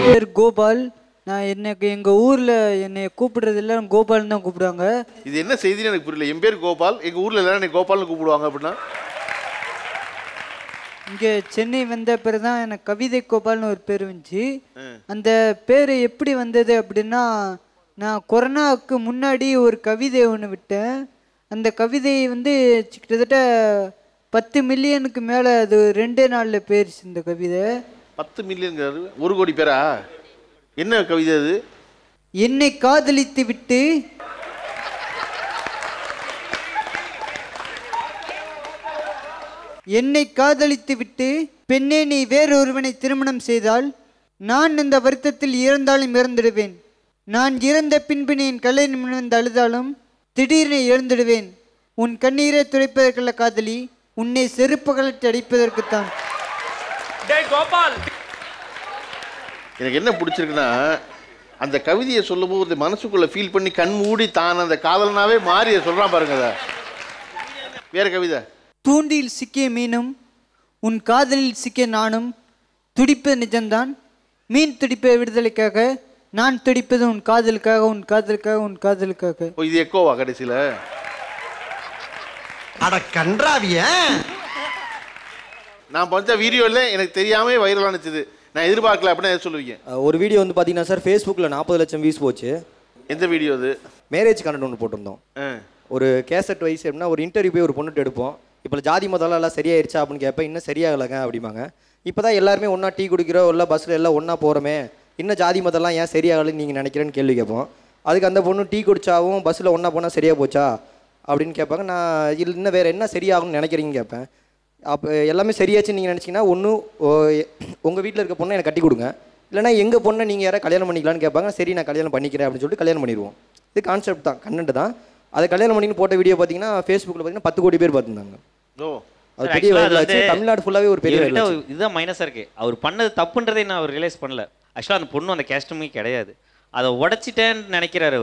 பேர் கோபால். நான் எனக்கு எங்கள் ஊரில் என்னை கூப்பிடுறது எல்லாம் கோபால்னு தான் கூப்பிடுவாங்க. இது என்ன செய்தின்னு எனக்கு புரியல. என் பேர் கோபால், எங்கள் ஊரில் எல்லாரும் என்னை கோபால்னு கூப்பிடுவாங்க அப்படின்னா? இங்கே சென்னை வந்த பிறகு தான் எனக்கு கவிதை கோபால்னு ஒரு பேர் வந்துச்சு. அந்த பேர் எப்படி வந்தது அப்படின்னா, நான் கொரோனாவுக்கு முன்னாடி ஒரு கவிதை ஒன்று விட்டேன். அந்த கவிதை கிட்டத்தட்ட 10 மில்லியனுக்கு மேலே அது 2 நாளில் போயிடுச்சு. இந்த கவிதை 10 மில்லியன் 1 கோடி பேரா? என்ன கவிதை அது? என்னை காதலித்து விட்டு பெண்ணே நீ வேறொருவனை திருமணம் செய்தால் நான் இந்த வருத்தத்தில் இறந்தாலும் இறந்துடுவேன். நான் இறந்த பின்பு நீ என் கல்யாணம் வந்து அழுதாலும் திடீரென இறந்துடுவேன். உன் கண்ணீரை துடைப்பதற்குள்ள காதலி, உன்னை செருப்புகளத்தை அடிப்பதற்குத்தான். எனக்கு என்ன பிடிச்சிருக்குன்னா, அந்த கவிதையை சொல்லும் போது மனசுக்குள்ள ஃபீல் பண்ணி கண் மூடி தான் அந்த காதலனாவே மாறி சொல்றான் பாருங்க. வேற கவிதை. தூண்டில் சிக்கிய மீனும் உன் காதலில் சிக்கிய நானும் துடிப்பது நிஜம்தான். மீன் துடிப்ப விடுதலைக்காக, நான் துடிப்பது உன் காதலுக்காக, உன் காதலுக்காக, உன் காதலுக்காக. இது எக்கோவா கடைசியில? அட கன்றாவிய நான் பண்ண வீடியோல எனக்கு தெரியாம வைரல் ஆனது. நான் எதிர்பார்க்கல அப்படின்னு சொல்லுவீங்க. ஒரு வீடியோ பார்த்தீங்கன்னா சார், ஃபேஸ்புக்கில் 40 லட்சம் வியூஸ் போச்சு. எந்த வீடியோ அது? மேரேஜ் கண்டென்ட் ஒன்று போட்டிருந்தோம். ஒரு கேசட் வைஸ் எப்படின்னா, ஒரு இன்டர்வியூ போய் ஒரு பொண்ணுட்டு எடுப்போம். இப்போ ஜாதி மதம்லாம் எல்லாம் சரியாயிருச்சா அப்படின்னு கேட்பேன். இன்னும் சரியாகலைங்க அப்படிம்பாங்க. இப்போ தான் எல்லாருமே ஒன்றா டீ குடிக்கிறோம், இல்லை பஸ்ஸில் எல்லாம் ஒன்றா போகிறோமே, இன்னும் ஜாதி மதம்லாம் ஏன் சரியாகலைன்னு நீங்கள் நினைக்கிறேன்னு கேள்வி கேட்போம். அதுக்கு அந்த பொண்ணு டீ குடிச்சாவும் பஸ்ஸில் ஒன்றா போனால் சரியாக போச்சா அப்படின்னு கேட்பாங்க. நான் இன்னும் வேறு என்ன சரியாகும்னு நினைக்கிறீங்கன்னு கேட்பேன். அப்போ எல்லாமே சரியாச்சுன்னு நீங்கள் நினச்சிங்கன்னா, ஒன்று உங்கள் வீட்டில் இருக்க பொண்ணை எனக்கு கட்டி கொடுங்க, இல்லைனா எங்கள் பொண்ணை நீங்கள் யாரை கல்யாணம் பண்ணிக்கலான்னு கேட்பாங்க. சரி நான் கல்யாணம் பண்ணிக்கிறேன் அப்படின்னு சொல்லிட்டு கல்யாணம் பண்ணிடுவோம். இது கான்செப்ட் தான், கண்டென்ட் தான். அதை கல்யாணம் பண்ணின்னு போட்ட வீடியோ பார்த்தீங்கன்னா ஃபேஸ்புக்கில் பார்த்தீங்கன்னா 10 கோடி பேர் பார்த்துருந்தாங்க. அது பெரிய வைரலாச்சு. தமிழ்நாடு ஃபுல்லாகவே ஒரு பெரிய வைரல். இதுதான் மைனஸாக இருக்குது. அவர் பண்ணது தப்புன்றதை நான் அவர் ரியலைஸ் பண்ணல. ஆக்சுவலாக அந்த பொண்ணு அந்த கேஸ்டமே கிடையாது. அதை உடைச்சிட்டேன்னு நினைக்கிறாரு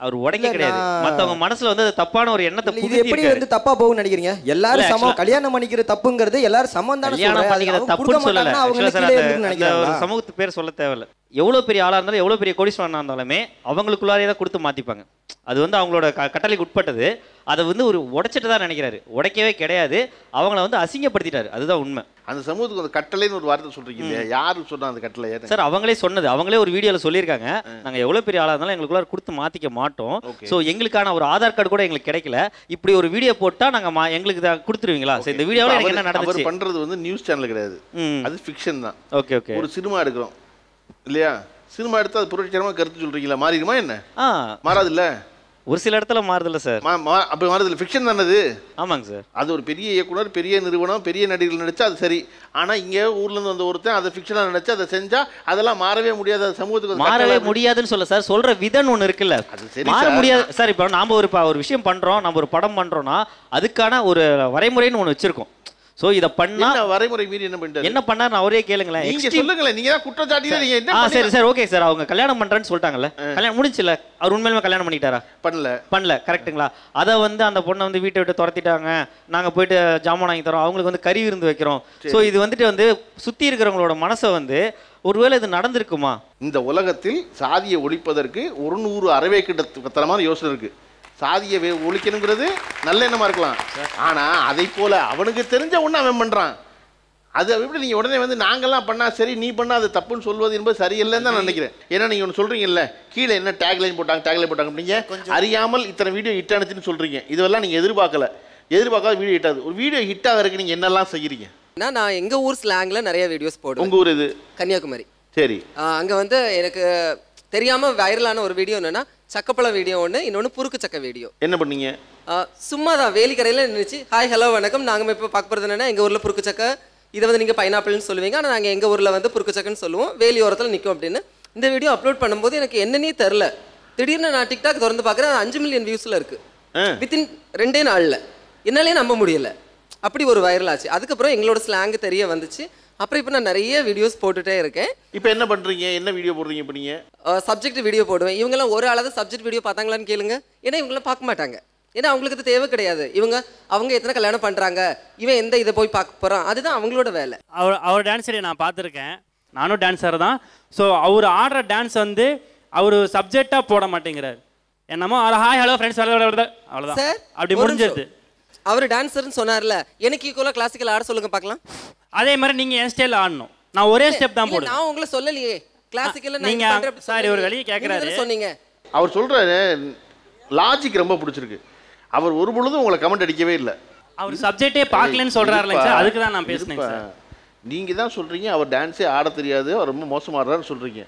அவர் உடைக்க கிடையாது. மற்றவங்க மனசுல அது தப்பான ஒரு எண்ணத்தை இது எப்படி தப்பா போகும்னு நினைக்கிறீங்க? எல்லாரும் சமம். கல்யாணம் பண்ணிக்கிற தப்புங்கிறது எல்லாரும் சமம் தானே. கல்யாணம் பண்ணிக்கிற தப்புன்னு சொல்லல. ஒரு சமூகத்து பேர் சொல்ல தேவையில்ல. எவ்வளவு பெரிய ஆளா இருந்தாலும், எவ்வளவு பெரிய கோடீஸ்வரனா இருந்தாலுமே அவங்களுக்குள்ளாரே தான் கொடுத்து மாத்திப்பாங்க. அது அவங்களோட கட்டளைக்கு உட்பட்டது. அதை ஒரு உடைச்சிட்டு தான் நினைக்கிறாரு. உடைக்கவே கிடையாது. அவங்கள அசிங்கப்படுத்திட்டாரு. அதுதான் உண்மை. அந்த சமூகத்துக்கு அந்த கட்டளைன்னு ஒரு வார்த்தை சொல்றீங்க இல்லையா? யாரு சொன்னா அந்த கட்டளை? சார் அவங்களே சொன்னது. அவங்களே ஒரு வீடியோல சொல்லியிருக்காங்க, நாங்க எவ்வளவு பெரிய ஆளா இருந்தாலும் எங்களுக்குள்ள கொடுத்து மாத்திக்க மாட்டோம். சோ எங்களுக்கான ஒரு ஆதார் கார்டு கூட எங்களுக்கு கிடைக்கல. இப்படி ஒரு வீடியோ போட்டா நாங்க எங்களுக்கு கொடுத்துருவீங்களா? இந்த வீடியோல எனக்கு என்ன நடந்துச்சு? அவர் பண்றது நியூஸ் சேனல் கிடையாது, அது ஃபிக்ஷன் தான். Okay okay. ஒரு சினிமா எடுக்கிறோம் இல்லையா? சினிமா எடுத்து அது புரட்சிகரமா கருத்து சொல்றீங்களா? மாறிடுமா என்ன? மாறாது இல்ல. ஒரு சில இடத்துல மாறுதில்ல சார். அப்படி மாறுதில்ல. ஃபிக்ஷன் தானது. ஆமாங்க சார். அது ஒரு பெரிய இயக்குனர், பெரிய நிறுவனம், பெரிய நடிகர்கள் நடிச்சா அது சரி. ஆனா இங்க ஊர்ல இருந்து வந்த ஒருத்தன் அதை ஃபிக்ஷனா நினைச்சு அதை செஞ்சா அதெல்லாம் மாறவே முடியாது. சமூகத்துக்கு மாறவே முடியாதுன்னு சொல்ல சார். சொல்ற விதம் ஒன்று இருக்குல்ல, மாற முடியாது சார். இப்போ நாம ஒரு விஷயம் பண்றோம், நம்ம ஒரு படம் பண்றோம்னா அதுக்கான ஒரு வரைமுறைன்னு ஒன்று வச்சிருக்கோம். சோ இத பண்ணா வரைமுறை மீறி என்ன பண்ணிட்டாரு? என்ன பண்ணாரு அவரே கேளுங்களேன். நீங்க சொல்லுங்களேன். நீங்க தான் குற்றச்சாட்டியே. நீங்க என்ன? சரி சார், ஓகே சார். அவங்க கல்யாணம் பண்றேன்னு சொல்லிட்டாங்கல்ல, கல்யாணம் முடிஞ்சில்ல. அவர் உண்மையிலேயே கல்யாணம் பண்ணிட்டாரா? பண்ணல. கரெக்ட்டுங்களா? அதை அந்த பொண்ணை வீட்டை விட்டு துரத்திட்டாங்க. நாங்க போயிட்டு ஜாமான் வாங்கி தரோம், அவங்களுக்கு கறி விருந்து வைக்கிறோம். ஸோ இது சுத்தி இருக்கிறவங்களோட மனசை ஒருவேளை இது நடந்திருக்குமா? இந்த உலகத்தில் சாதியை ஒழிப்பதற்கு 100 அறவே கிட்டத்தனமான யோசனை இருக்கு. சாதியை ஒழிக்கணுங்கிறது நல்ல எண்ணமா இருக்கலாம். ஆனா அதை போல அவனுக்கு தெரிஞ்ச ஒண்ணு அவன் பண்றான். அது எப்படி நீங்க உடனே நாங்கெல்லாம் பண்ணா சரி, நீ பண்ணா அது தப்புன்னு சொல்வது என்பது சரியில்லைன்னு தான் நினைக்கிறேன். ஏன்னா நீங்க ஒன்று சொல்றீங்கல்ல, கீழே என்ன டேக்லைன் போட்டாங்க நீங்க அறியாமல் இத்தனை வீடியோ ஹிட் ஆனதுன்னு சொல்றீங்க. இதெல்லாம் நீங்க எதிர்பார்க்காத வீடியோ ஹிட் ஆகுது. ஒரு வீடியோ ஹிட் ஆகிறதுக்கு நீங்க என்னெல்லாம் செய்யறீங்க? நான் எங்க ஊர் ஸ்லாங்ல நிறைய வீடியோஸ் போடுவேன். உங்க ஊர் இது? கன்னியாகுமரி. சரி. அங்க எனக்கு தெரியாம வைரலான ஒரு வீடியோ என்னன்னா, சக்கப்பழ வீடியோ ஒன்று, இன்னொன்று புருக்கு சக்க வீடியோ. என்ன பண்ணீங்க? சும்மா தான் வேலிக்கரையில் நினைச்சு ஹாய் ஹலோ வணக்கம், நாங்கள் இப்போ பார்க்க போகிறது என்னன்னா, எங்கள் ஊரில் புருக்கு சக்க, இதை நீங்கள் பைனாப்பிள்னு சொல்லுவீங்க, ஆனால் நாங்கள் எங்கள் ஊரில் புருக்கு சக்கன்னு சொல்லுவோம், வேலி ஓரத்தில் நிற்கும் அப்படின்னு. இந்த வீடியோ அப்லோட் பண்ணும்போது எனக்கு என்னன்னே தெரில. திடீர்னு நான் டிக்டாக் திறந்து பார்க்குறேன், 5 மில்லியன் வியூஸில் இருக்குது வித்தின் 2 நாளில். என்னாலே நம்ப முடியலை. அப்படி ஒரு வைரல் ஆச்சு. அதுக்கப்புறம் எங்களோட ஸ்லாங் தெரிய வந்துச்சு. அப்புறம் இப்போ நான் நிறைய வீடியோஸ் போட்டுட்டே இருக்கேன். இப்போ என்ன பண்ணுறீங்க? என்ன வீடியோ போடுறீங்க? இப்போ நீங்கள் சப்ஜெக்ட் வீடியோ போடுவேன். இவங்கெல்லாம் ஒரு அளவு சப்ஜெக்ட் வீடியோ பார்த்தாங்களான்னு கேளுங்க. ஏன்னா இவங்களாம் பார்க்க மாட்டாங்க. ஏன்னா அவங்களுக்கு அது தேவை கிடையாது. அவங்க எத்தனை கல்யாணம் பண்ணுறாங்க, இவன் எந்த இதை போய் பார்க்க போகிறான், அதுதான் அவங்களோட வேலை. அவர் டான்ஸரை நான் பார்த்துருக்கேன். நானும் டான்ஸர் தான். ஸோ அவர் ஆடுற டான்ஸ் வந்து அவர் சப்ஜெக்டாக போட மாட்டேங்கிறார். என்னமோ ஹாய் ஹலோ ஃப்ரெண்ட்ஸ் அவ்வளோதான், சார் அப்படி முடிஞ்சிருது. அவர் டான்ஸர்னு சொன்னார்ல, எனக்கு ஈக்குவலாக கிளாசிக்கல் ஆட சொல்லுங்க பார்க்கலாம். அதே மாதிரி நீங்கள் என் ஸ்டைலில் ஆடணும். நான் ஒரே ஸ்டெப் தான் போடுவேன். நான் உங்களை சொல்லலையே கிளாசிக்கல். நீங்கள் சாரி ஒரு வெளியே கேட்குறாரு சொன்னீங்க. அவர் சொல்கிறாரு லாஜிக் ரொம்ப பிடிச்சிருக்கு. அவர் ஒரு பொழுதும் உங்களை கமெண்ட் அடிக்கவே இல்லை. அவர் சப்ஜெக்டே பார்க்கலன்னு சொல்கிறாருங்க சார், அதுக்கு தான் நான் பேசுனேன் சார். நீங்கள் தான் சொல்கிறீங்க அவர் டான்ஸே ஆட தெரியாது, அவர் ரொம்ப மோசமாக ஆடுறாருன்னு சொல்கிறீங்க.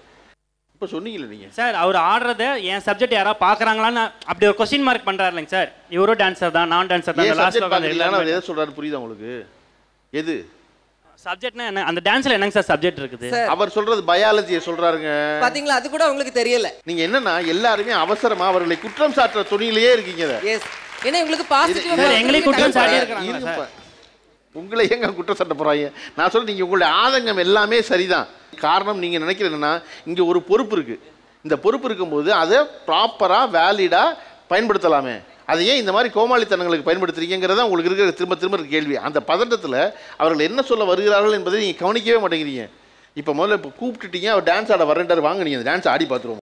இப்போ சொன்னீங்களே நீங்கள் சார் அவர் ஆடுறத என் சப்ஜெக்ட் யாராவது பார்க்குறாங்களான்னு அப்படி ஒரு கொஸ்டின் மார்க் பண்ணுறாருங்க சார். இவரும் டான்ஸர் தான், நான் டான்ஸர் தான். அவர் எதை சொல்கிறாரு புரியுதா உங்களுக்கு? எது சப்ஜெக்ட்னா என்ன? அந்த டான்ஸ்ல என்னங்க சார் சப்ஜெக்ட் இருக்குது? அவர் சொல்றது பயாலஜியை சொல்றாருங்க. பாத்தீங்களா, அது கூட உங்களுக்கு தெரியல. நீங்க என்னன்னா எல்லாருமே அவசரமா அவர்களை குற்றம் சாட்டுற துணியிலேயே இருக்கீங்க. எஸ், ஏன்னா உங்களுக்கு பாசிட்டிவா எங்களை குற்றம் சாட்டி இருக்காங்க சார். உங்களை எங்க குற்றம் சாட்ட போறாங்க? நான் சொல்றேன், நீங்க உங்களுடைய ஆதங்கம் எல்லாமே சரிதான். காரணம் நீங்க நினைக்கிறீங்கன்னா இங்க ஒரு பொறுப்பு இருக்கு. இந்த பொறுப்பு இருக்கும்போது அதை ப்ராப்பரா வேலிடா பயன்படுத்தலாமே. அதை ஏன் இந்த மாதிரி கோமாளித்தனங்களுக்கு பயன்படுத்துறீங்கிறதா உங்களுக்கு இருக்கிற திரும்ப திரும்ப கேள்வி. அந்த பதட்டத்தில் அவர்கள் என்ன சொல்ல வருகிறார்கள் என்பதை நீங்கள் கவனிக்கவே மாட்டேங்கிறீங்க. இப்போ முதல்ல இப்போ கூப்பிட்டுட்டீங்க, அவர் டான்ஸ் ஆட வரேன்டார், வாங்க நீங்கள் அந்த டான்ஸ் ஆடி பார்த்துருவோம்.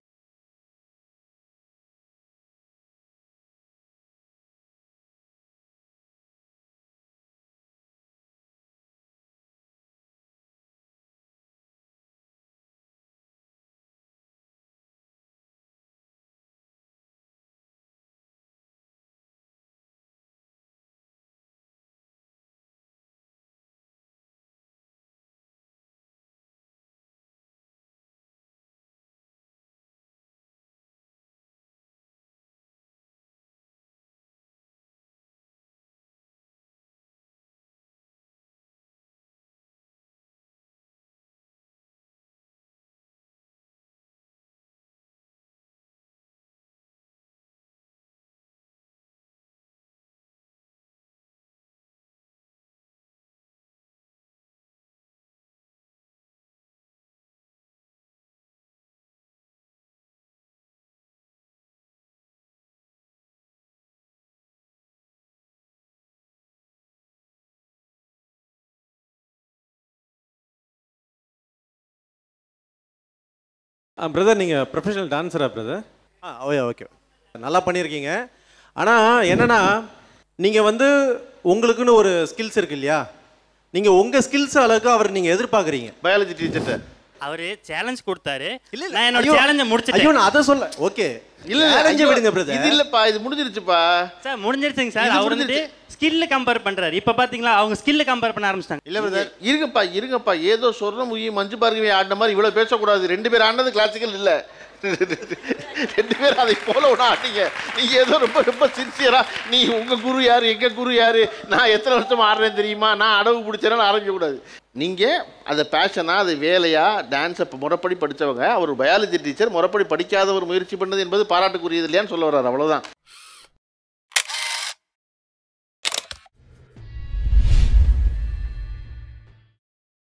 பிரதர், நீங்கள் ப்ரொஃபஷனல் டான்ஸரா பிரதர்? ஓகே, நல்லா பண்ணியிருக்கீங்க. ஆனால் என்னென்னா, நீங்கள் வந்து உங்களுக்குன்னு ஒரு ஸ்கில்ஸ் இருக்கு இல்லையா? நீங்கள் உங்கள் ஸ்கில்ஸ் அளவுக்கு அவர் நீங்கள் எதிர்பார்க்குறீங்க. பயாலஜி டீச்சர்கிட்ட அவரு சேலஞ்ச் கொடுத்தாரு. இல்ல நான் என்னோட சேலஞ்சை முடிச்சிட்டேன். ஐயோ, நான் அதை சொல்ல. ஓகே, இல்ல சேலஞ்சை விடுங்க பிரதர். இது இல்லப்பா, இது முடிஞ்சிருச்சுப்பா சார். முடிஞ்சிருச்சுங்க சார். அவர் வந்து ஸ்கில்ல கம்பேர் பண்றாரு. இப்ப பாத்தீங்களா, அவங்க ஸ்கில்ல கம்பேர் பண்ண ஆரம்பிச்சிட்டாங்க. இல்ல பிரதர், இருங்கப்பா, ஏதோ சொர்ணமுகி மஞ்சு பார்க்கவே ஆடின மாதிரி இவ்வளவு பேசக்கூடாது. 2 பேர் ஆடினது கிளாசிக்கல் இல்ல. 2 பேர் அதை போல ஒன்று ஆடிங்க. நீங்க ஏதோ ரொம்ப சின்சியரா, நீ உங்க குரு யாரு, எங்க குரு யாரு, நான் எத்தனை வருஷமா ஆடுறேன்னு தெரியுமா, நான் அடவு பிடிச்சேன்னா ஆரம்பிக்க கூடாது. நீங்க அதை பேஷனா, அது வேலையா, டான்ஸை முறைப்படி படித்தவங்க. அவர் பயாலஜி டீச்சர், முறைப்படி படிக்காதவர் முயற்சி பண்ணது என்பது பாராட்டுக்குரியது இல்லையான்னு சொல்ல வர்றாரு. அவ்வளவுதான்.